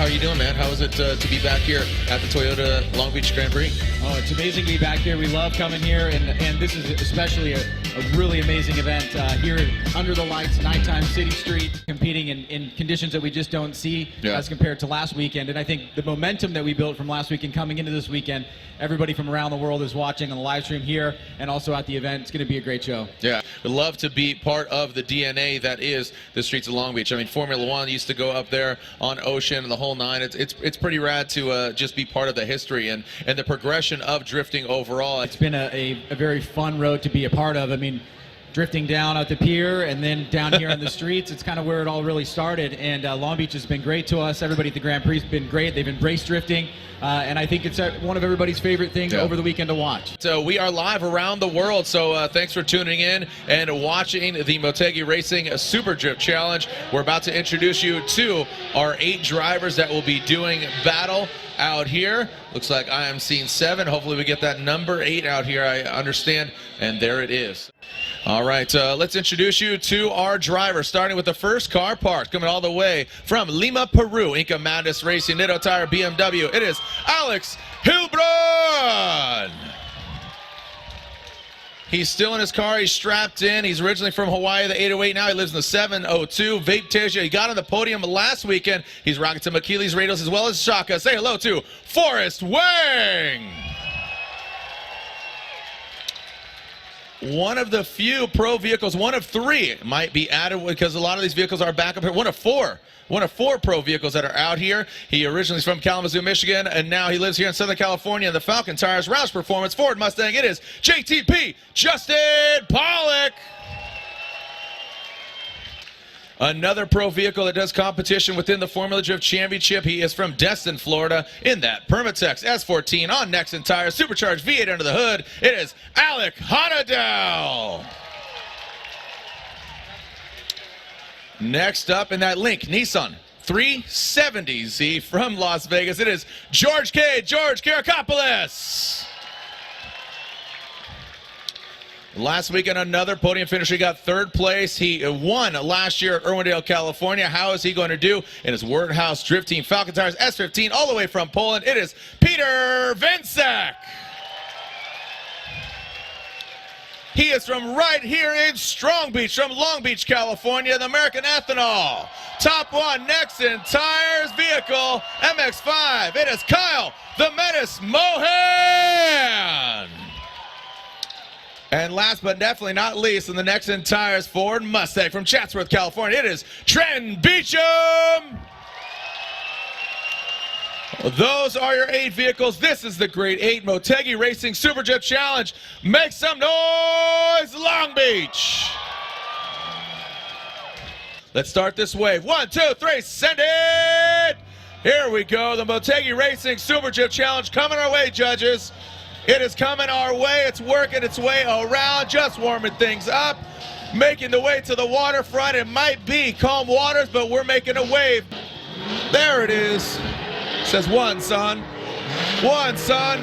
how are you doing, man? How is it to be back here at the Toyota Long Beach Grand Prix? Oh, it's amazing to be back here. We love coming here, and this is especially a really amazing event here under the lights, nighttime, city street, competing in conditions that we just don't see as compared to last weekend. And I think the momentum that we built from last weekend coming into this weekend, everybody from around the world is watching on the live stream here and also at the event. It's going to be a great show. Yeah, we'd love to be part of the DNA that is the streets of Long Beach. I mean, Formula One used to go up there on Ocean and the whole nine. It's pretty rad to just be part of the history and the progression of drifting overall. It's been a very fun road to be a part of. I mean, drifting down at the pier and then down here on the streets, it's kind of where it all really started. And Long Beach has been great to us. Everybody at the Grand Prix has been great. They've embraced drifting. And I think it's one of everybody's favorite things over the weekend to watch. So we are live around the world, so thanks for tuning in and watching the Motegi Racing Super Drift Challenge. We're about to introduce you to our 8 drivers that will be doing battle out here. Looks like I am seeing 7. Hopefully we get that number 8 out here, I understand, and there it is. All right, let's introduce you to our driver, starting with the first car parked, coming all the way from Lima, Peru, Inca Madness Racing, Nitto Tire BMW. It is Alex Hillb. He's still in his car. He's strapped in. He's originally from Hawaii, the 808. Now he lives in the 702. Vape Teja. He got on the podium last weekend. He's rocking some Achilles radials as well as Shaka. Say hello to Forrest Wang. One of the few pro vehicles, one of 3 might be added because a lot of these vehicles are back up here. One of 4 pro vehicles that are out here. He originally is from Kalamazoo, Michigan, and now he lives here in Southern California in the Falcon Tires Roush Performance Ford Mustang. It is JTP Justin Pollock. Another pro vehicle that does competition within the Formula Drift Championship. He is from Destin, Florida, in that Permatex S14 on Nexen tires, supercharged V8 under the hood. It is Alec Odel. Next up in that Link Nissan 370Z from Las Vegas, it is George Karakopoulos. Last weekend, another podium finisher. He got 3rd place. He won last year at Irwindale, California. How is he going to do in his Wordhouse Drift Team Falcon Tires S15 all the way from Poland? It is Peter Vincek. He is from right here in Strong Beach, from Long Beach, California, the American Ethanol. Top 1 Nexen Tires vehicle, MX-5. It is Kyle the Menace Mohan. And last but definitely not least, in the Nexen Tires Ford Mustang from Chatsworth, California, it is Trent Beecham. Those are your 8 vehicles. This is the Grade 8 Motegi Racing Super Drift Challenge. Make some noise, Long Beach. Let's start this wave. 1, 2, 3, send it. Here we go. The Motegi Racing Super Drift Challenge coming our way, judges. It is coming our way. It's working its way around, just warming things up, making the way to the waterfront. It might be calm waters, but we're making a wave. There it is. It says 1, son. 1, son.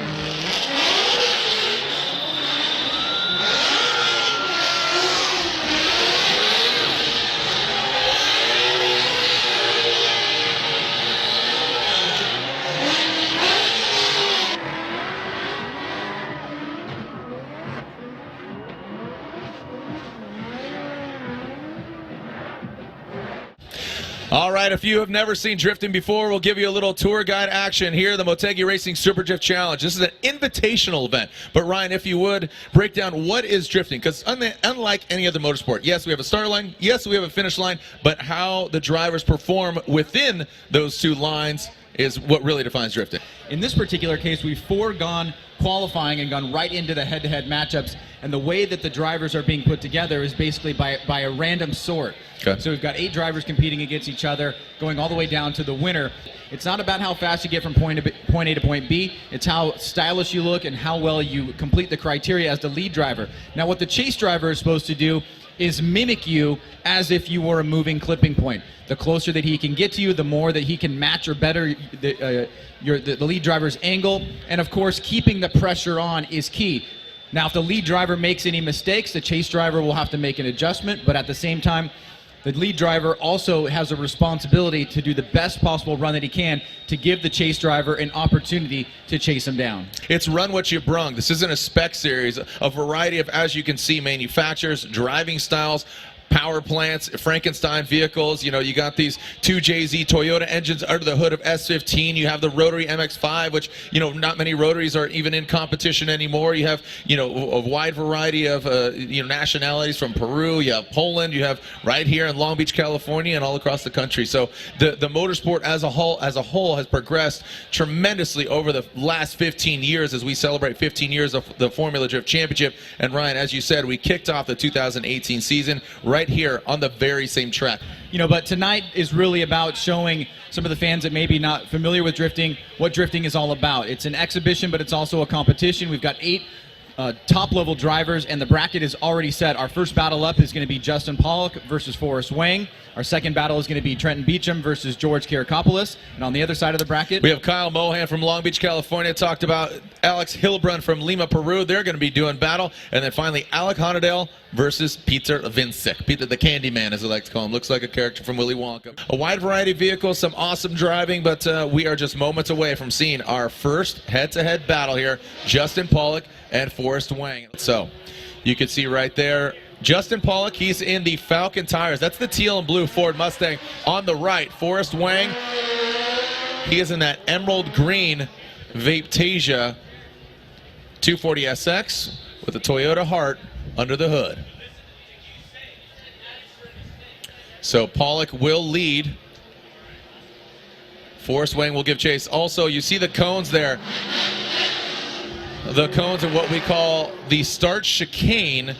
All right, if you have never seen drifting before, we'll give you a little tour guide action here, the Motegi Racing Super Drift Challenge. This is an invitational event. But Ryan, if you would, break down what is drifting, because unlike any other motorsport, yes, we have a start line, yes, we have a finish line, but how the drivers perform within those 2 lines is what really defines drifting. In this particular case, we've foregone qualifying and gone right into the head-to-head matchups, and the way that the drivers are being put together is basically by a random sort. Okay. So we've got 8 drivers competing against each other, going all the way down to the winner. It's not about how fast you get from point A to point B, it's how stylish you look and how well you complete the criteria as the lead driver. Now what the chase driver is supposed to do is mimic you as if you were a moving clipping point. The closer that he can get to you, the more that he can match or better the lead driver's angle. And of course, keeping the pressure on is key. Now, if the lead driver makes any mistakes, the chase driver will have to make an adjustment, but at the same time, the lead driver also has a responsibility to do the best possible run that he can to give the chase driver an opportunity to chase him down. It's run what you brung. This isn't a spec series. A variety of, as you can see, manufacturers, driving styles, power plants, Frankenstein vehicles. You know, you got these 2 JZ Toyota engines under the hood of S15. You have the rotary MX-5, which, you know, not many rotaries are even in competition anymore. You have, you know, a wide variety of, you know, nationalities from Peru. You have Poland. You have right here in Long Beach, California, and all across the country. So the motorsport as a whole has progressed tremendously over the last 15 years as we celebrate 15 years of the Formula Drift Championship. And Ryan, as you said, we kicked off the 2018 season right here on the very same track. You know, but tonight is really about showing some of the fans that may be not familiar with drifting what drifting is all about. It's an exhibition, but it's also a competition. We've got 8 top-level drivers, and the bracket is already set. Our first battle up is going to be Justin Pollock versus Forrest Wang. Our second battle is going to be Trenton Beecham versus George Kerr. And on the other side of the bracket, we have Kyle Mohan from Long Beach, California. Talked about Alex Hillb from Lima, Peru. They're going to be doing battle. And then finally, Alec Odel versus Peter Vincik. Peter the Candyman, as I like to call him. Looks like a character from Willy Wonka. A wide variety of vehicles, some awesome driving, but we are just moments away from seeing our first head-to-head battle here. Justin Pollock and Forrest Wang. So you can see right there, Justin Pollock, he's in the Falcon tires. That's the teal and blue Ford Mustang. On the right, Forrest Wang, he is in that emerald green Vaptasia 240SX with a Toyota Heart under the hood. So Pollock will lead. Forrest Wang will give chase. Also, you see the cones there. The cones are what we call the start chicane.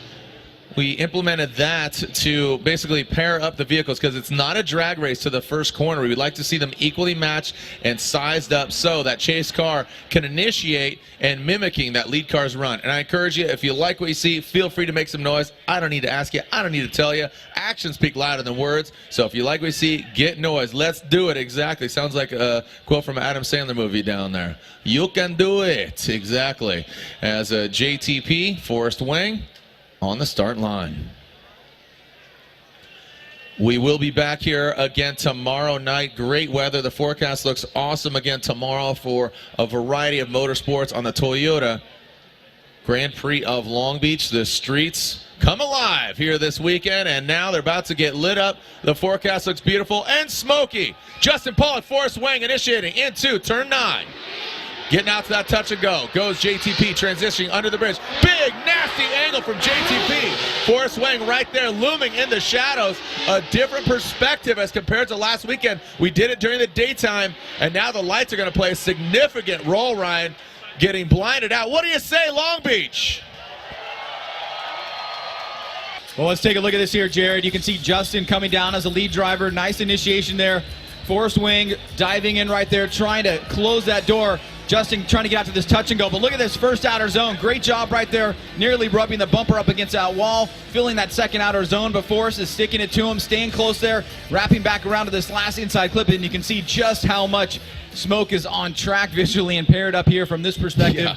We implemented that to basically pair up the vehicles because it's not a drag race to the first corner. We would like to see them equally matched and sized up so that chase car can initiate and mimicking that lead car's run. And I encourage you, if you like what you see, feel free to make some noise. I don't need to ask you. I don't need to tell you. Actions speak louder than words. So if you like what you see, get noise. Let's do it. Exactly. Sounds like a quote from an Adam Sandler movie down there. You can do it. Exactly. As a JTP, Forrest Wang on the start line. We will be back here again tomorrow night. Great weather. The forecast looks awesome again tomorrow for a variety of motorsports on the Toyota Grand Prix of Long Beach. The streets come alive here this weekend, and now they're about to get lit up. The forecast looks beautiful and smoky. Justin Pollock, Forrest Wang initiating into turn 9. Getting out to that touch and go. Goes JTP, transitioning under the bridge. Big, nasty angle from JTP. Forrest Wang right there looming in the shadows. A different perspective as compared to last weekend. We did it during the daytime, and now the lights are going to play a significant role, Ryan. Getting blinded out. What do you say, Long Beach? Well, let's take a look at this here, Jared. You can see Justin coming down as a lead driver. Nice initiation there. Forrest Wang diving in right there, trying to close that door. Justin trying to get out to this touch and go, but look at this first outer zone. Great job right there, nearly rubbing the bumper up against that wall, filling that second outer zone, but Forrest is sticking it to him, staying close there, wrapping back around to this last inside clip, and you can see just how much smoke is on track, visually impaired up here from this perspective. Yeah.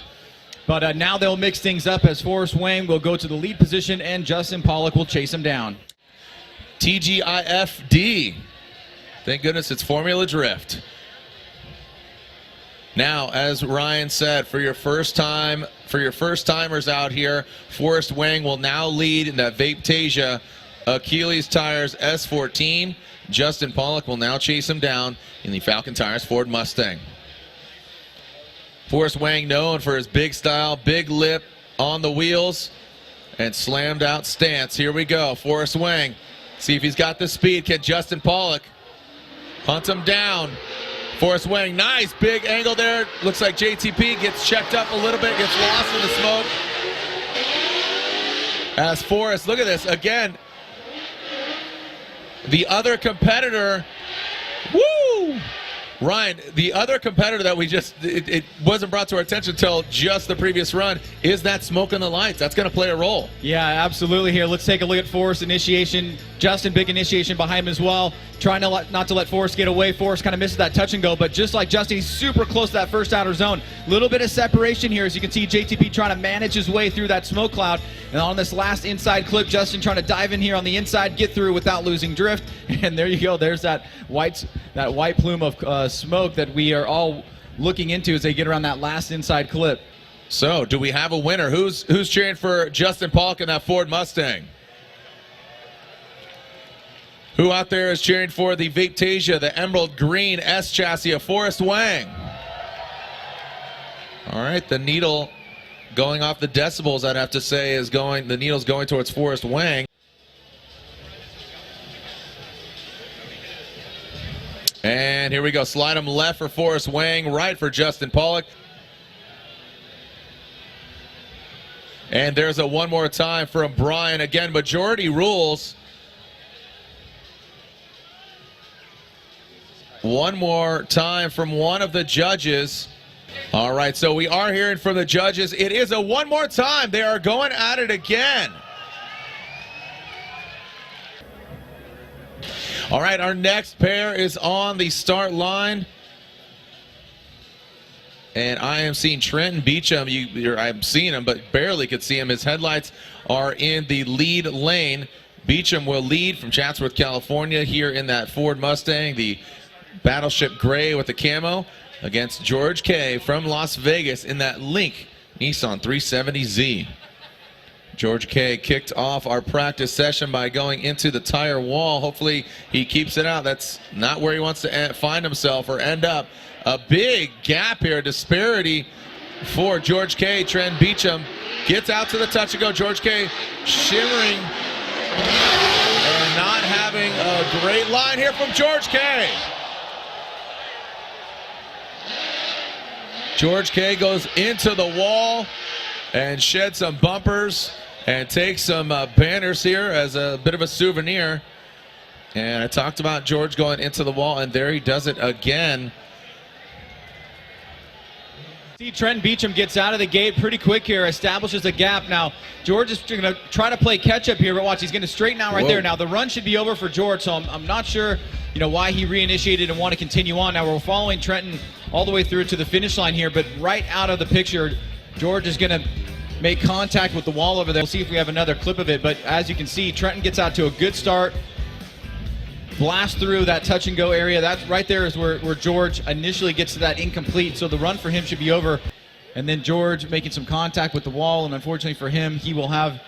But now they'll mix things up as Forrest Wang will go to the lead position and Justin Pollock will chase him down. TGIFD. Thank goodness it's Formula Drift. Now, as Ryan said, for your first timers out here, Forrest Wang will now lead in that Vaptasia Achilles Tires S14. Justin Pollock will now chase him down in the Falcon Tires Ford Mustang. Forrest Wang known for his big style, big lip on the wheels, and slammed out stance. Here we go. Forrest Wang. See if he's got the speed. Can Justin Pollock hunt him down? Forrest Wang, nice big angle there. Looks like JTP gets checked up a little bit, gets lost in the smoke. As Forrest, look at this again. The other competitor, woo, Ryan, the other competitor that we just, it wasn't brought to our attention until just the previous run, is that smoke in the lights. That's going to play a role. Yeah, absolutely. Here, let's take a look at Forrest initiation. Justin, big initiation behind him as well. Trying not to let Forrest get away. Forrest kind of misses that touch and go, but just like Justin, he's super close to that first outer zone. Little bit of separation here, as you can see JTP trying to manage his way through that smoke cloud. And on this last inside clip, Justin trying to dive in here on the inside, get through without losing drift. And there you go. There's that white plume of smoke that we are all looking into as they get around that last inside clip. So, do we have a winner? Who's cheering for Justin Pollock in that Ford Mustang? Who out there is cheering for the Vaptasia, the emerald green S chassis of Forrest Wang? All right, the needle going off the decibels, I'd have to say, is going. The needle's going towards Forrest Wang. And here we go. Slide him left for Forrest Wang, right for Justin Pollock. And there's a one more time from Brian. Again, majority rules. One more time from one of the judges. All right, so we are hearing from the judges. It is a one more time. They are going at it again. All right, our next pair is on the start line. And I am seeing Trenton Beecham. I'm seeing him, but barely could see him. His headlights are in the lead lane. Beecham will lead from Chatsworth, California, here in that Ford Mustang, the Battleship Gray with the camo, against George K. from Las Vegas in that Link Nissan 370Z. George K. kicked off our practice session by going into the tire wall. Hopefully he keeps it out. That's not where he wants to find himself or end up. A big gap here, disparity for George K. Trent Beecham gets out to the touch and go. George K. shimmering and not having a great line here from George K. George K. goes into the wall and sheds some bumpers and takes some banners here as a bit of a souvenir. And I talked about George going into the wall, and there he does it again. See, Trent Beecham gets out of the gate pretty quick here, establishes a gap. Now, George is going to try to play catch-up here, but watch, he's going to straighten out right there. Now, the run should be over for George, so I'm not sure, why he reinitiated and want to continue on. Now, we're following Trenton all the way through to the finish line here, but right out of the picture, George is going to make contact with the wall over there. We'll see if we have another clip of it, but as you can see, Trenton gets out to a good start. Blast through that touch and go area. That right there is where George initially gets to that incomplete, so the run for him should be over. And then George making some contact with the wall, and unfortunately for him, he will have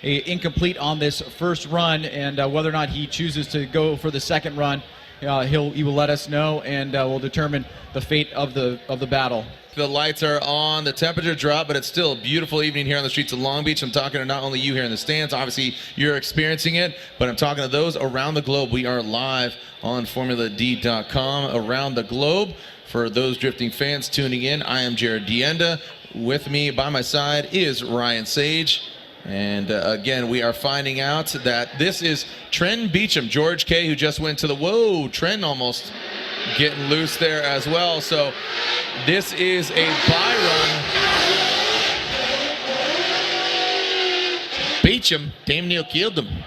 a incomplete on this first run, and whether or not he chooses to go for the second run, he will let us know, and we'll determine the fate of the battle. The lights are on, the temperature dropped, but it's still a beautiful evening here on the streets of Long Beach. I'm talking to not only you here in the stands, obviously you're experiencing it, but I'm talking to those around the globe. We are live on FormulaD.com around the globe. For those drifting fans tuning in, I am Jared Dienda. With me by my side is Ryan Sage. And again, we are finding out that this is Trent Beecham, George K., who just went to the, whoa, Trent almost getting loose there as well. So this is a bye run. Beecham, damn near killed him.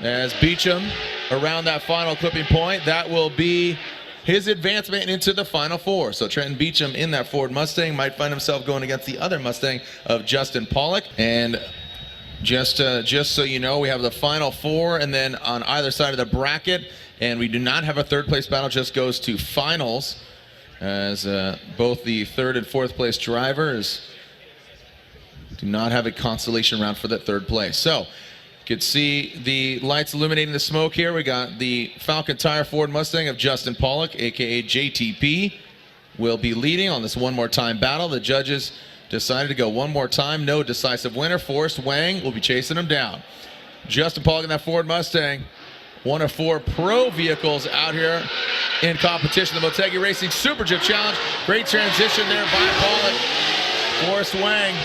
As Beecham around that final clipping point, that will be his advancement into the Final Four. So Trenton Beecham in that Ford Mustang might find himself going against the other Mustang of Justin Pollock. And just so you know, we have the Final Four, and then on either side of the bracket, and we do not have a third place battle, just goes to finals, as both the third and fourth place drivers do not have a consolation round for that third place. So you can see the lights illuminating the smoke here. We got the Falcon Tire Ford Mustang of Justin Pollock, aka JTP, will be leading on this one more time battle. The judges decided to go one more time. No decisive winner. Forrest Wang will be chasing him down. Justin Pollock in that Ford Mustang, one of 4 pro vehicles out here in competition. The Motegi Racing Super Drift Challenge. Great transition there by Pollock. Forrest Wang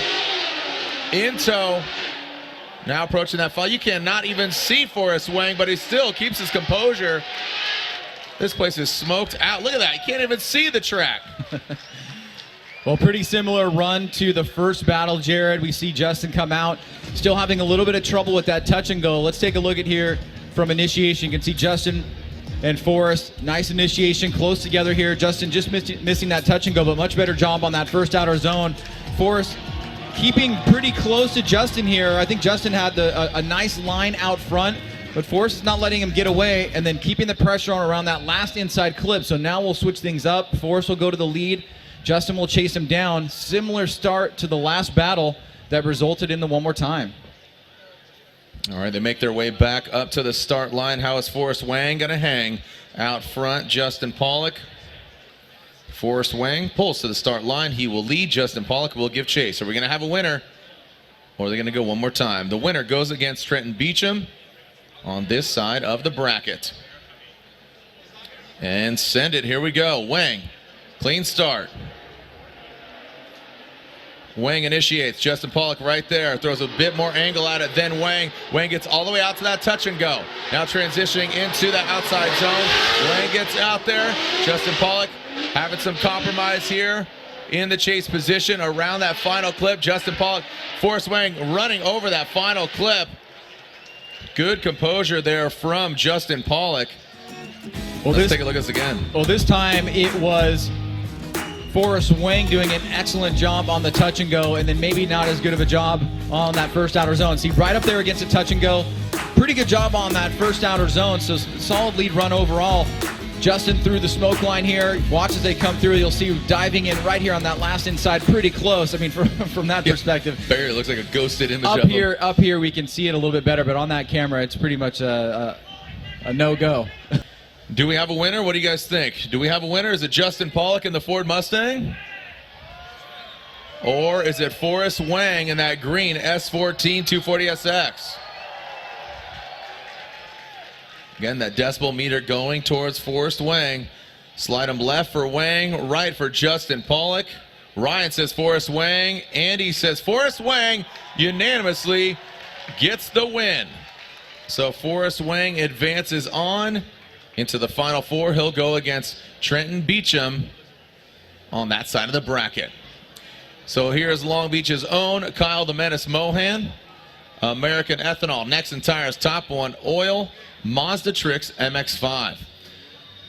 in tow. Now approaching that fall. You cannot even see Forrest Wang, but he still keeps his composure. This place is smoked out. Look at that. You can't even see the track. Well, pretty similar run to the first battle, Jared. We see Justin come out, still having a little bit of trouble with that touch and go. Let's take a look at here from initiation. You can see Justin and Forrest. Nice initiation, close together here. Justin just missing that touch and go, but much better job on that first outer zone. Forrest keeping pretty close to Justin here. I think Justin had a nice line out front, but Forrest is not letting him get away and then keeping the pressure on around that last inside clip. So now we'll switch things up. Forrest will go to the lead. Justin will chase him down. Similar start to the last battle that resulted in the one more time. All right, they make their way back up to the start line. How is Forrest Wang going to hang out front? Justin Pollock. Forrest Wang pulls to the start line. He will lead. Justin Pollock will give chase. Are we going to have a winner, or are they going to go one more time? The winner goes against Trenton Beecham on this side of the bracket. And send it. Here we go. Wang, clean start. Wang initiates. Justin Pollock right there. Throws a bit more angle at it than Wang. Wang gets all the way out to that touch and go. Now transitioning into the outside zone. Wang gets out there. Justin Pollock having some compromise here in the chase position around that final clip. Justin Pollock, Forrest Wang running over that final clip. Good composure there from Justin Pollock. Well, let's take a look at this again. Well, this time it was Forrest Wang doing an excellent job on the touch and go, and then maybe not as good of a job on that first outer zone. See, right up there against the touch and go. Pretty good job on that first outer zone, so solid lead run overall. Justin through the smoke line here. Watch as they come through. You'll see diving in right here on that last inside, pretty close. I mean, from that perspective. Barely looks like a ghosted image up of here. him. Up here, we can see it a little bit better, but on that camera, it's pretty much a no-go. Do we have a winner? What do you guys think? Do we have a winner? Is it Justin Pollock in the Ford Mustang? Or is it Forrest Wang in that green S14 240SX? Again, that decibel meter going towards Forrest Wang. Slide him left for Wang, right for Justin Pollock. Ryan says Forrest Wang. Andy says Forrest Wang unanimously gets the win. So Forrest Wang advances on into the Final Four. He'll go against Trenton Beecham on that side of the bracket. So here's Long Beach's own Kyle the Menace Mohan. American Ethanol, Nexen Tires, Top One Oil, Mazda Tricks MX-5.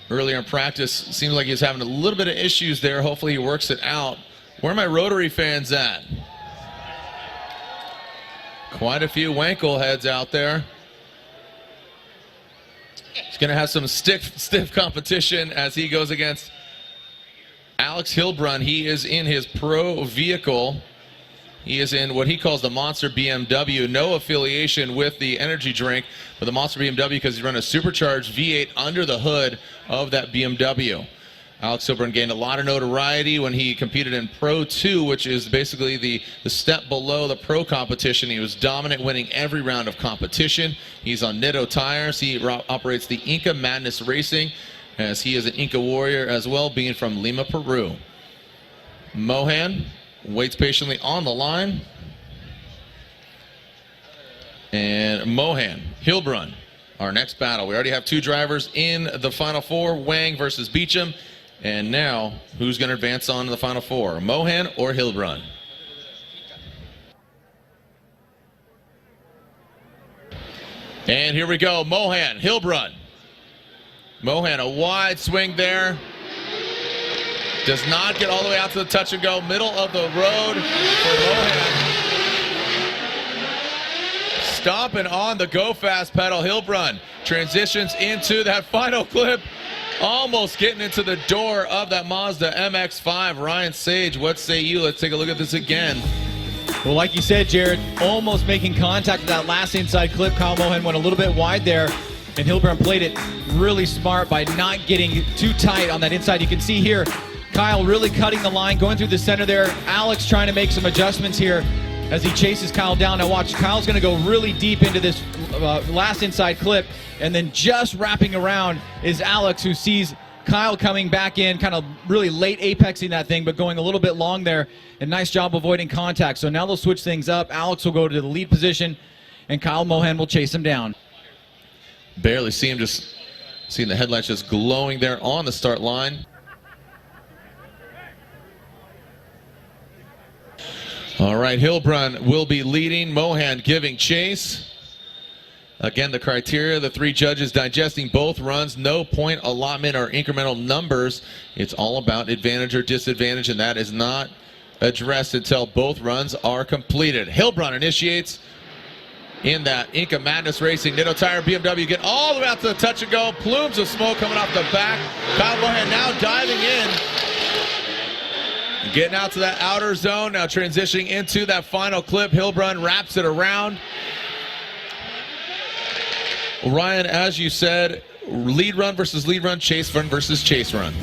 Earlier in practice, seems like he's having a little bit of issues there. Hopefully he works it out. Where are my Rotary fans at? Quite a few Wankel heads out there. He's going to have some stiff competition as he goes against Alex Hillb. He is in his pro vehicle. He is in what he calls the Monster BMW. No affiliation with the energy drink, but the Monster BMW because he's running a supercharged V8 under the hood of that BMW. Alex Hillb gained a lot of notoriety when he competed in Pro 2, which is basically the step below the pro competition. He was dominant, winning every round of competition. He's on Nitto tires. He operates the Inca Madness Racing, as he is an Inca warrior as well, being from Lima, Peru. Mohan waits patiently on the line. And Mohan, Hillb, our next battle. We already have two drivers in the Final Four, Wang versus Beecham. And now, who's going to advance on to the Final Four, Mohan or Hillb? And here we go, Mohan, Hillb. Mohan, a wide swing there. Does not get all the way out to the touch and go. Middle of the road for Mohan. Stomping on the go fast pedal. Hillb transitions into that final clip. Almost getting into the door of that Mazda MX-5. Ryan Sage, what say you? Let's take a look at this again. Well, like you said, Jared, almost making contact with that last inside clip. Kyle Mohan went a little bit wide there, and Hillb played it really smart by not getting too tight on that inside. You can see here, Kyle really cutting the line, going through the center there. Alex trying to make some adjustments here as he chases Kyle down. Now watch, Kyle's going to go really deep into this last inside clip, and then just wrapping around is Alex, who sees Kyle coming back in, kind of really late apexing that thing, but going a little bit long there, and nice job avoiding contact. So now they'll switch things up. Alex will go to the lead position, and Kyle Mohan will chase him down. Barely see him just Seeing the headlights just glowing there on the start line. All right, Hillb will be leading, Mohan giving chase. Again, the criteria, the three judges digesting both runs, no point allotment or incremental numbers. It's all about advantage or disadvantage, and that is not addressed until both runs are completed. Hillb initiates in that Inca Madness Racing Nitto Tire BMW. Get all the way out to the touch and go. Plumes of smoke coming off the back. Kyle Mohan now diving in. Getting out to that outer zone. Now transitioning into that final clip. Hillb wraps it around. Ryan, as you said, lead run versus lead run, chase run versus chase run.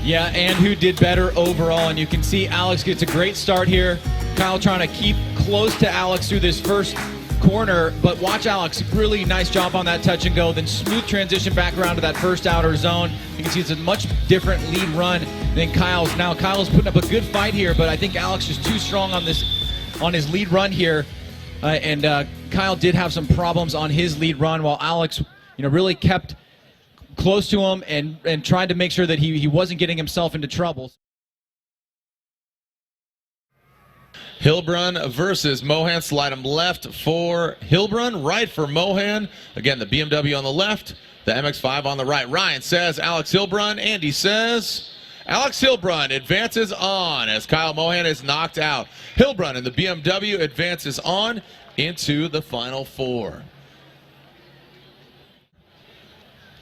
Yeah, and who did better overall? And you can see Alex gets a great start here. Kyle trying to keep close to Alex through this first corner, but watch Alex, really nice job on that touch and go, then smooth transition back around to that first outer zone. You can see it's a much different lead run than Kyle's. Now Kyle's putting up a good fight here, but I think Alex is too strong on his lead run here, and Kyle did have some problems on his lead run, while Alex, really kept close to him and tried to make sure that he wasn't getting himself into trouble. Hillb versus Mohan. Slide him left for Hillb, right for Mohan. Again, the BMW on the left, the MX-5 on the right. Ryan says Alex Hillb. Andy says Alex Hillb advances on as Kyle Mohan is knocked out. Hillb and the BMW advances on into the final four.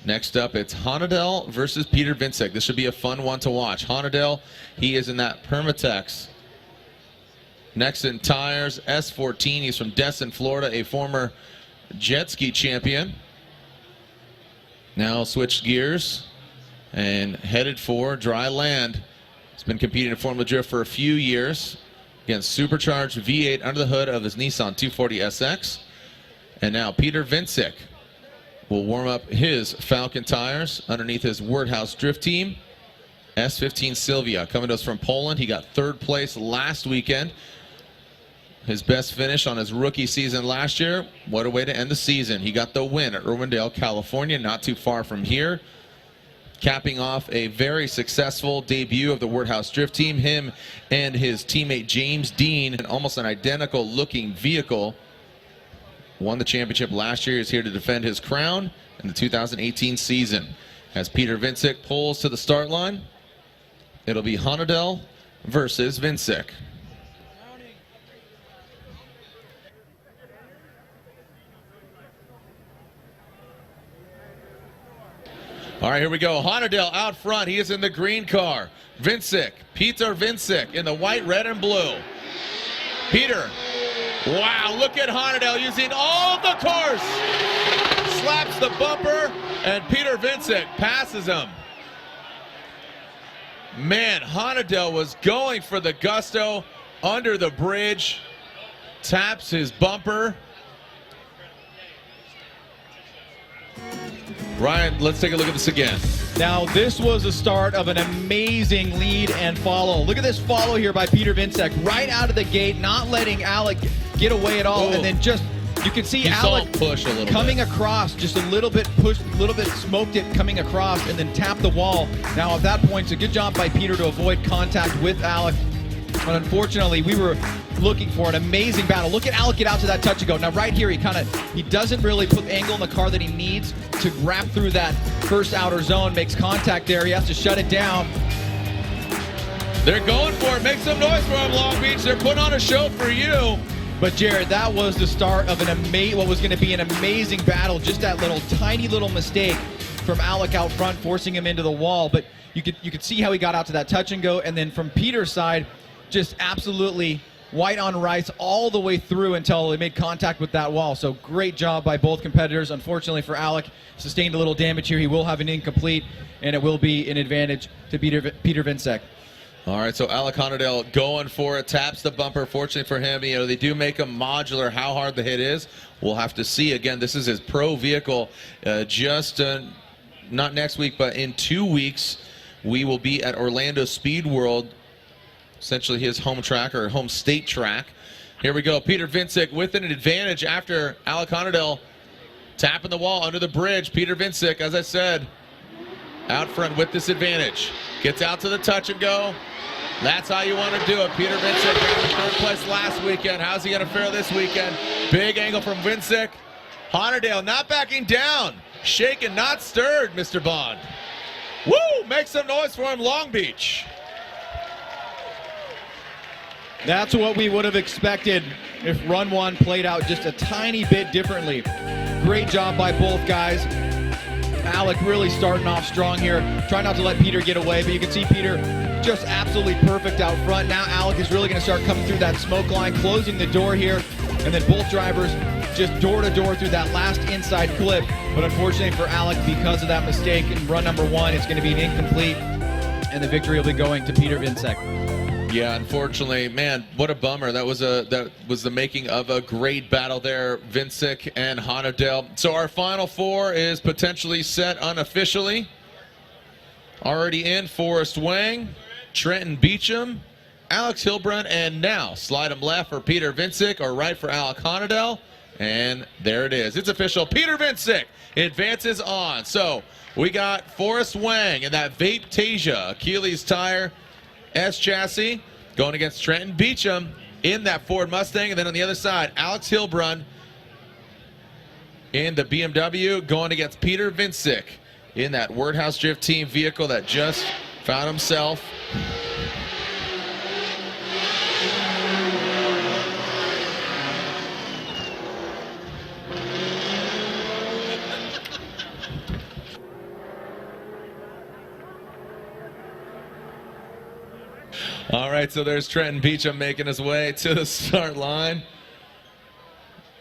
Next up, it's Odel versus Peter Vincek. This should be a fun one to watch. Odel, he is in that Permatex Nexen tires, S14. He's from Destin, Florida, a former jet ski champion. Now switched gears and headed for dry land. He's been competing in Formula Drift for a few years. Again, supercharged V8 under the hood of his Nissan 240SX. And now Peter Vincek will warm up his Falcon tires underneath his Wordhouse Drift team. S15 Silvia coming to us from Poland. He got third place last weekend. His best finish on his rookie season last year. What a way to end the season. He got the win at Irwindale, California, not too far from here. Capping off a very successful debut of the Wordhouse Drift team. Him and his teammate James Dean, in almost an identical looking vehicle. Won the championship last year. He's here to defend his crown in the 2018 season. As Peter Vincek pulls to the start line, it'll be Odel versus Vincek. All right, here we go. Odel out front. He is in the green car. Vincek, Peter Vincek in the white, red, and blue. Peter, wow, look at Odel using all the course. Slaps the bumper, and Peter Vincek passes him. Man, Odel was going for the gusto under the bridge. Taps his bumper. Ryan, let's take a look at this again. Now, this was the start of an amazing lead and follow. Look at this follow here by Peter Vincek, right out of the gate, not letting Alec get away at all. Ooh. And then just, you can see Alec push a little coming across, just a little bit pushed, a little bit smoked it coming across, and then tapped the wall. Now, at that point, it's a good job by Peter to avoid contact with Alec. But unfortunately, we were looking for an amazing battle. Look at Alec get out to that touch and go. Now right here, he doesn't really put the angle in the car that he needs to wrap through that first outer zone, makes contact there. He has to shut it down. They're going for it. Make some noise for him, Long Beach. They're putting on a show for you. But Jared, that was the start of what was going to be an amazing battle. Just that tiny little mistake from Alec out front, forcing him into the wall. But you could see how he got out to that touch and go. And then from Peter's side, just absolutely white on rice all the way through until they made contact with that wall. So great job by both competitors. Unfortunately for Alec, sustained a little damage here. He will have an incomplete, and it will be an advantage to Peter Vincek. All right, so Alec Odel going for it, taps the bumper. Fortunately for him, they do make him modular. How hard the hit is, we'll have to see. Again, this is his pro vehicle. Not next week, but in 2 weeks, we will be at Orlando Speed World, essentially his home track or home state track. Here we go. Peter Vincek with an advantage after Alec Odel Tapping the wall under the bridge. Peter Vincic, as I said, out front with this advantage. Gets out to the touch and go. That's how you want to do it. Peter Vincic got in third place last weekend. How's he going to fare this weekend? Big angle from Vincic. Honordale not backing down. Shaken, not stirred, Mr. Bond. Woo! Make some noise for him, Long Beach. That's what we would have expected if run one played out just a tiny bit differently. Great job by both guys. Alec really starting off strong here. Try not to let Peter get away, but you can see Peter just absolutely perfect out front. Now Alec is really going to start coming through that smoke line, closing the door here, and then both drivers just door to door through that last inside clip. But unfortunately for Alec, because of that mistake in run number one, it's going to be an incomplete, and the victory will be going to Peter Vincic. Yeah, unfortunately, man, what a bummer. That was the making of a great battle there, Vincic and Honordale. So our final four is potentially set unofficially. Already in, Forrest Wang, Trenton Beecham, Alex Hillb, and now slide him left for Peter Vincic or right for Alec Honordale. And there it is. It's official. Peter Vincic advances on. So we got Forrest Wang and that Vape Tasia Achilles tire S chassis going against Trenton Beecham in that Ford Mustang. And then on the other side, Alex Hillb in the BMW going against Peter Vincic in that Wordhouse Drift Team vehicle that just found himself. All right, so there's Trenton Beecham making his way to the start line.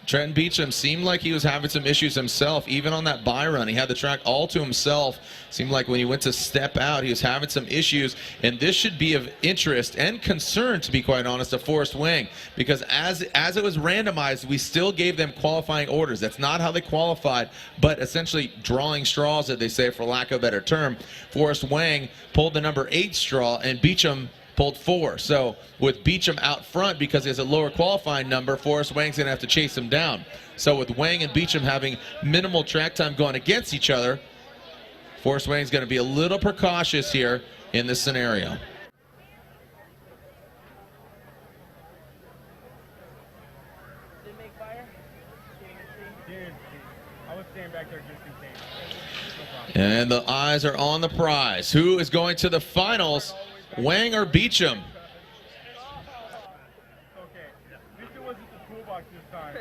Trenton Beecham seemed like he was having some issues himself, even on that bye run. He had the track all to himself. Seemed like when he went to step out, he was having some issues. And this should be of interest and concern, to be quite honest, to Forrest Wang. Because as it was randomized, we still gave them qualifying orders. That's not how they qualified, but essentially drawing straws, as they say, for lack of a better term. Forrest Wang pulled the number 8 straw, and Beecham pulled 4. So with Beecham out front, because he has a lower qualifying number, Forrest Wang's going to have to chase him down. So with Wang and Beecham having minimal track time going against each other, Forrest Wang's going to be a little precautious here in this scenario. And the eyes are on the prize. Who is going to the finals? Wang or Beecham? Okay, Beecham wasn't the toolbox this time.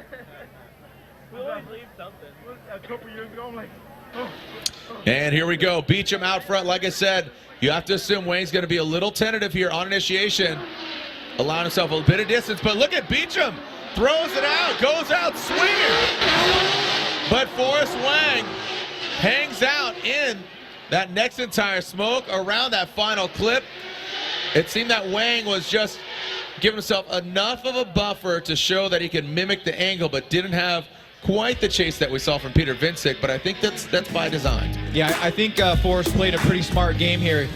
We always leave something. A couple years ago, I'm like, And here we go. Beecham out front. Like I said, you have to assume Wang's going to be a little tentative here on initiation, allowing himself a bit of distance. But look at Beecham. Throws it out. Goes out swinging. But Forrest Wang hangs out in that next entire smoke around that final clip. It seemed that Wang was just giving himself enough of a buffer to show that he could mimic the angle, but didn't have quite the chase that we saw from Peter Vincic. But I think that's by design. Yeah, I think Forrest played a pretty smart game here.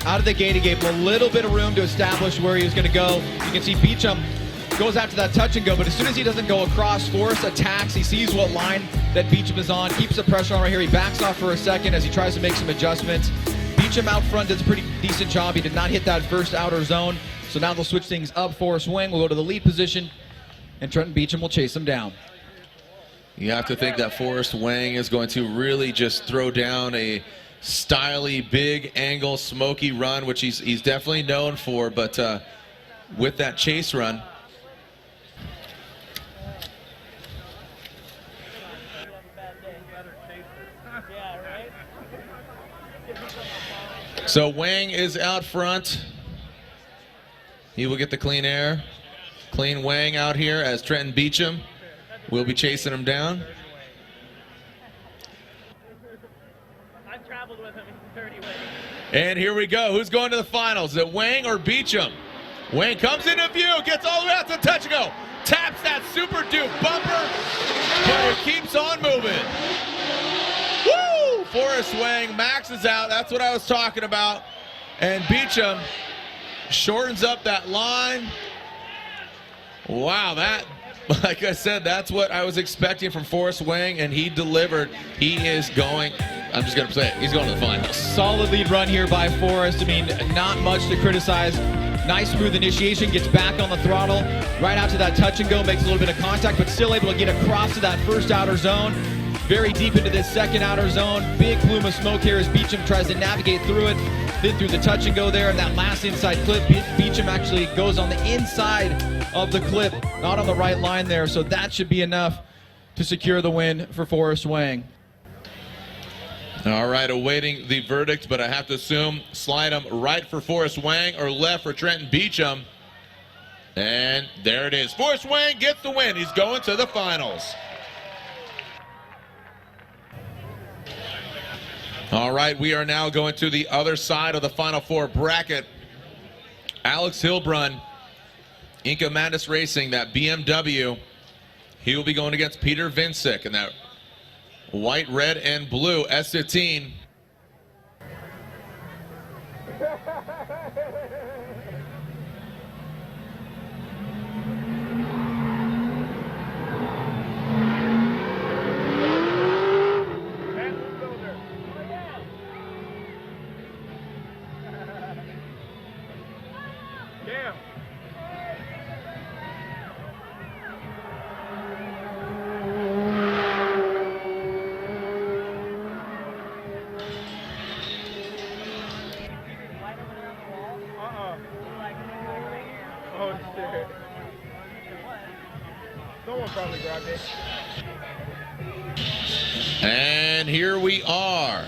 Out of the gate, he gave him a little bit of room to establish where he was going to go. You can see Beecham goes after that touch and go, but as soon as he doesn't go across, Forrest attacks. He sees what line that Beecham is on, keeps the pressure on right here. He backs off for a second as he tries to make some adjustments. Beecham out front does a pretty decent job. He did not hit that first outer zone, so now they'll switch things up. Forrest Wang will go to the lead position, and Trenton Beecham will chase him down. You have to think that Forrest Wang is going to really just throw down a styly, big angle, smoky run, which he's definitely known for, but with that chase run, so Wang is out front. He will get the clean air. Clean Wang out here as Trenton Beecham will be chasing him down. I've traveled with him in 30 ways. And here we go. Who's going to the finals? Is it Wang or Beecham? Wang comes into view, gets all the way out to the touch and go. Taps that Super Duke bumper, but it keeps on moving. Woo! Forrest Wang maxes out. That's what I was talking about. And Beecham shortens up that line. Wow, Like I said, that's what I was expecting from Forrest Wang, and he delivered. He is going, I'm just going to say it, he's going to the finals. Solid lead run here by Forrest. I mean, not much to criticize. Nice smooth initiation, gets back on the throttle, right out to that touch and go, makes a little bit of contact, but still able to get across to that first outer zone. Very deep into this second outer zone. Big plume of smoke here as Beecham tries to navigate through it. Then through the touch and go there, and that last inside clip, Beecham actually goes on the inside of the clip, not on the right line there, so that should be enough to secure the win for Forrest Wang. All right, awaiting the verdict, but I have to assume slide him right for Forrest Wang or left for Trenton Beecham. And there it is. Forrest Wang gets the win. He's going to the finals. All right, we are now going to the other side of the Final Four bracket. Alex Hillb, Inca Madness Racing, that BMW. He will be going against Peter Vincic in that white, red, and blue S15. Someone probably grabbed it. And here we are.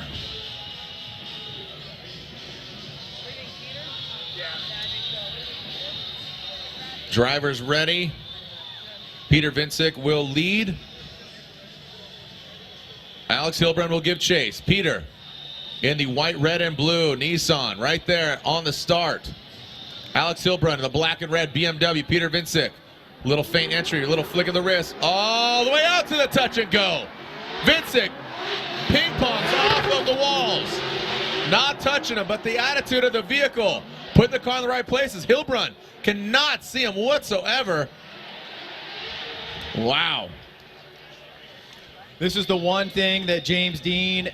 Drivers ready. Peter Vincic will lead. Alex Hillb will give chase. Peter in the white, red, and blue Nissan right there on the start. Alex Hillb in the black and red BMW. Peter Vincic. Little faint entry, little flick of the wrist, all the way out to the touch and go. Vincic ping-pongs off of the walls. Not touching him, but the attitude of the vehicle, putting the car in the right places. Hillb cannot see him whatsoever. Wow. This is the one thing that James Dean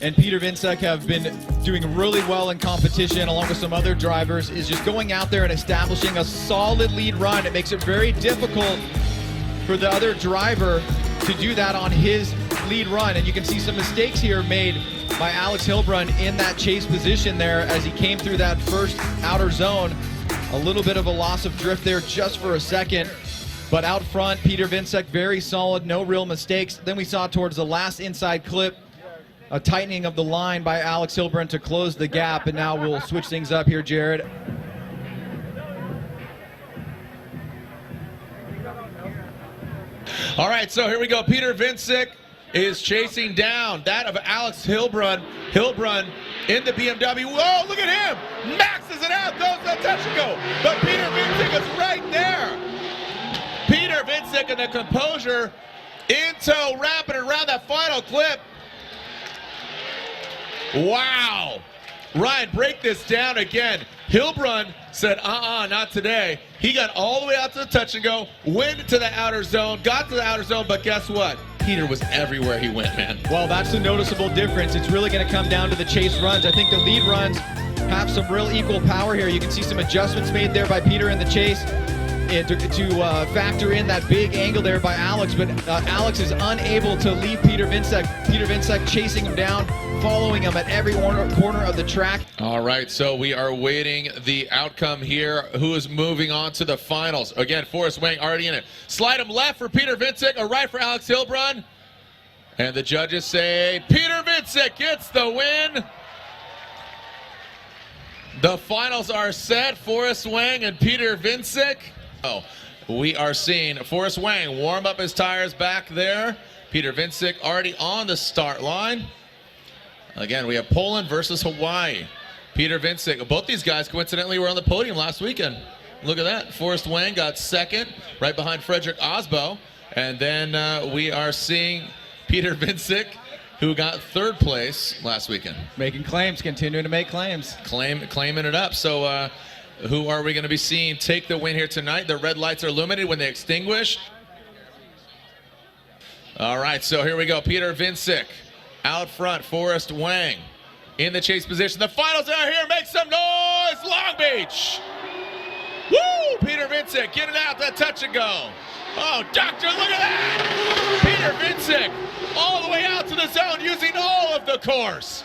and Peter Vincic have been doing really well in competition, along with some other drivers, is just going out there and establishing a solid lead run. It makes it very difficult for the other driver to do that on his lead run. And you can see some mistakes here made by Alex Hillb in that chase position there as he came through that first outer zone. A little bit of a loss of drift there just for a second. But out front, Peter Vincic, very solid, no real mistakes. Then we saw towards the last inside clip, a tightening of the line by Alex Hillb to close the gap, and now we'll switch things up here, Jared. All right, so here we go. Peter Vincic is chasing down that of Alex Hillb. Hillb in the BMW. Whoa, look at him! Maxes it out, goes to the touch and go. But Peter Vincic is right there. Peter Vincic in the composure, in tow, wrapping around that final clip. Wow. Ryan, break this down again. Hillb said, not today. He got all the way out to the touch and go, went to the outer zone, got to the outer zone, but guess what? Peter was everywhere he went, man. Well, that's the noticeable difference. It's really going to come down to the chase runs. I think the lead runs have some real equal power here. You can see some adjustments made there by Peter in the chase to factor in that big angle there by Alex, but Alex is unable to leave Peter Vincic. Peter Vincic chasing him down, following him at every corner of the track. All right, so we are waiting the outcome here. Who is moving on to the finals? Again, Forrest Wang already in it. Slide him left for Peter Vincic, a right for Alex Hillb. And the judges say Peter Vincic gets the win. The finals are set. Forrest Wang and Peter Vincic. Oh, we are seeing Forrest Wang warm up his tires back there. Peter Vincic already on the start line. Again, we have Poland versus Hawaii. Peter Vincic, both these guys coincidentally were on the podium last weekend. Look at that. Forrest Wang got second, right behind Frederick Osbo. And then we are seeing Peter Vincic, who got third place last weekend. Making claims, continuing to make claims. Claiming it up. So Who are we going to be seeing take the win here tonight? The red lights are illuminated when they extinguish. All right, so here we go. Peter Vincic out front. Forrest Wang in the chase position. The finals are here. Make some noise, Long Beach. Woo! Peter Vincic getting out that touch and go. Oh, doctor, look at that! Peter Vincic all the way out to the zone using all of the course.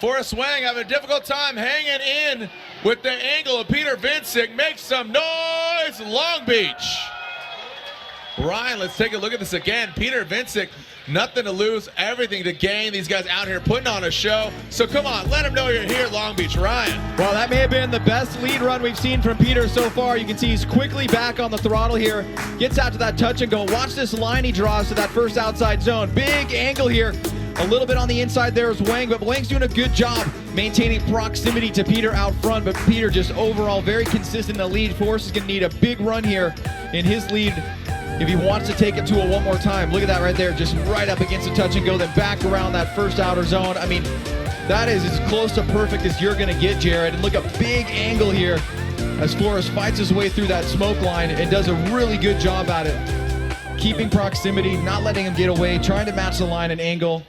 Forrest Wang having a difficult time hanging in with the angle of Peter Vincic. Make some noise, Long Beach. Ryan, let's take a look at this again. Peter Vincic, nothing to lose, everything to gain. These guys out here putting on a show. So come on, let them know you're here, Long Beach. Ryan. Well, that may have been the best lead run we've seen from Peter so far. You can see he's quickly back on the throttle here. Gets out to that touch and go. Watch this line he draws to that first outside zone. Big angle here. A little bit on the inside there is Wang, but Wang's doing a good job maintaining proximity to Peter out front. But Peter just overall very consistent in the lead. Forrest is going to need a big run here in his lead if he wants to take it to a one more time. Look at that right there, just right up against the touch and go, then back around that first outer zone. I mean, that is as close to perfect as you're going to get, Jared. And look, a big angle here as Forrest fights his way through that smoke line and does a really good job at it. Keeping proximity, not letting him get away, trying to match the line and angle.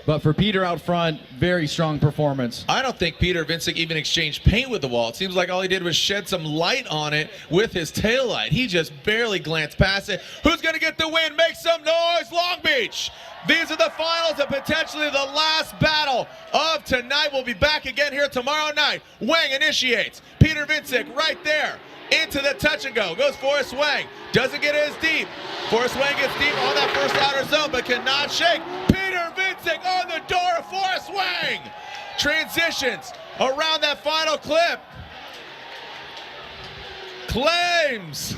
But for Peter out front, very strong performance. I don't think Peter Vincic even exchanged paint with the wall. It seems like all he did was shed some light on it with his taillight. He just barely glanced past it. Who's going to get the win? Make some noise, Long Beach. These are the finals and potentially the last battle of tonight. We'll be back again here tomorrow night. Wang initiates. Peter Vincic right there. Into the touch and go. Goes Forrest Wang. Doesn't get as deep. Forrest Wang gets deep on that first outer zone, but cannot shake. Peter Vincic on the door of Forrest Wang. Transitions around that final clip. Claims.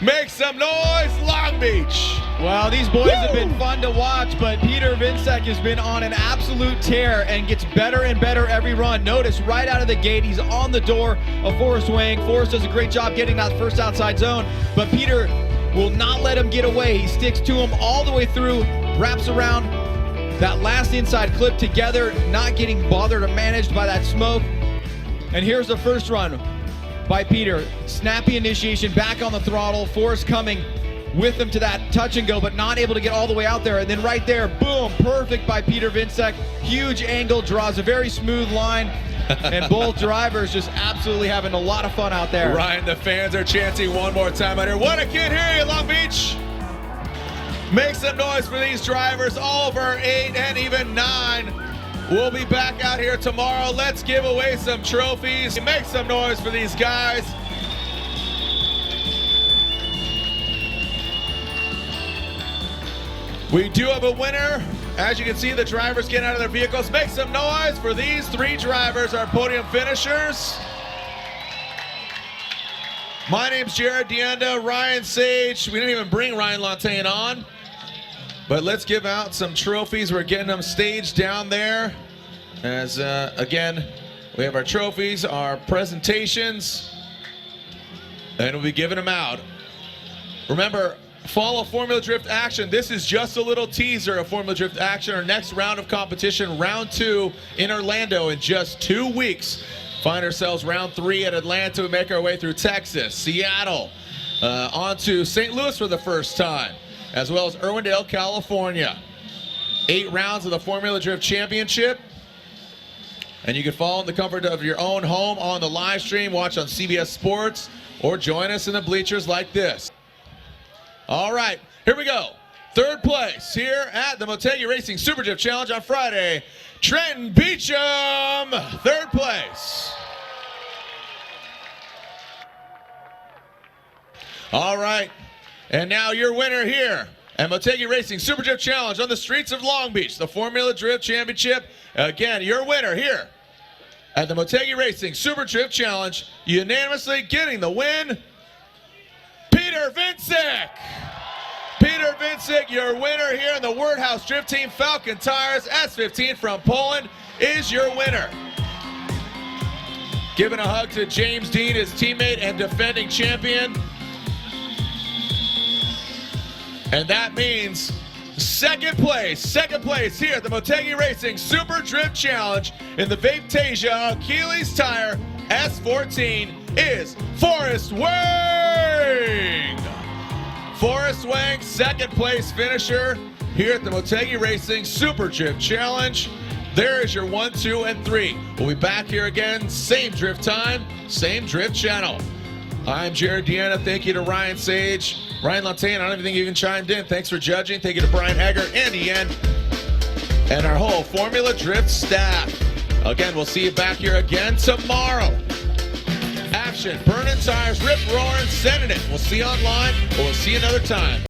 Make some noise, Long Beach. Well, these boys have been fun to watch, but Peter Vincic has been on an absolute tear and gets better and better every run. Notice right out of the gate, he's on the door of Forrest Wang. Forrest does a great job getting that first outside zone, but Peter will not let him get away. He sticks to him all the way through, wraps around that last inside clip together, not getting bothered or managed by that smoke. And here's the first run by Peter. Snappy initiation, back on the throttle. Forrest coming with him to that touch and go, but not able to get all the way out there. And then right there, boom, perfect by Peter Vincic. Huge angle, draws a very smooth line. And both drivers just absolutely having a lot of fun out there. Ryan, the fans are chanting one more time out here. What, I can't hear you, Long Beach. Make some noise for these drivers, all over 8 and even 9. We'll be back out here tomorrow. Let's give away some trophies. Make some noise for these guys. We do have a winner. As you can see, the drivers getting out of their vehicles. Make some noise for these 3 drivers, our podium finishers. My name's Jared Deanda, Ryan Sage. We didn't even bring Ryan Lantain on. But let's give out some trophies. We're getting them staged down there. As, again, we have our trophies, our presentations, and we'll be giving them out. Remember, follow Formula Drift Action. This is just a little teaser of Formula Drift Action. Our next round of competition, round 2 in Orlando in just 2 weeks. Find ourselves round 3 at Atlanta. We make our way through Texas, Seattle, on to St. Louis for the first time, as well as Irwindale, California. 8 rounds of the Formula Drift Championship. And you can follow in the comfort of your own home on the live stream, watch on CBS Sports, or join us in the bleachers like this. All right, here we go. 3rd place here at the Motegi Racing Super Drift Challenge on Friday. Trenton Beecham, 3rd place. All right, and now your winner here at Motegi Racing Super Drift Challenge on the streets of Long Beach, the Formula Drift Championship. Again, your winner here at the Motegi Racing Super Drift Challenge, unanimously getting the win, Peter Vincic. Peter Vincic, your winner here in the Wordhouse Drift Team Falcon Tires S15 from Poland, is your winner. Giving a hug to James Dean, his teammate and defending champion. And that means second place here at the Motegi Racing Super Drift Challenge in the Vaptasia Achilles Tire S14 is Forrest Wang. Forrest Wang, second place finisher here at the Motegi Racing Super Drift Challenge. There is your 1, 2, and 3. We'll be back here again, same drift time, same drift channel. I'm Jared Deanna. Thank you to Ryan Sage, Ryan Lantain. I don't even think you even chimed in. Thanks for judging. Thank you to Brian Hager and Ian and our whole Formula Drift staff. Again, we'll see you back here again tomorrow. Action, burning tires, rip roaring, sending it. We'll see you online, or we'll see you another time.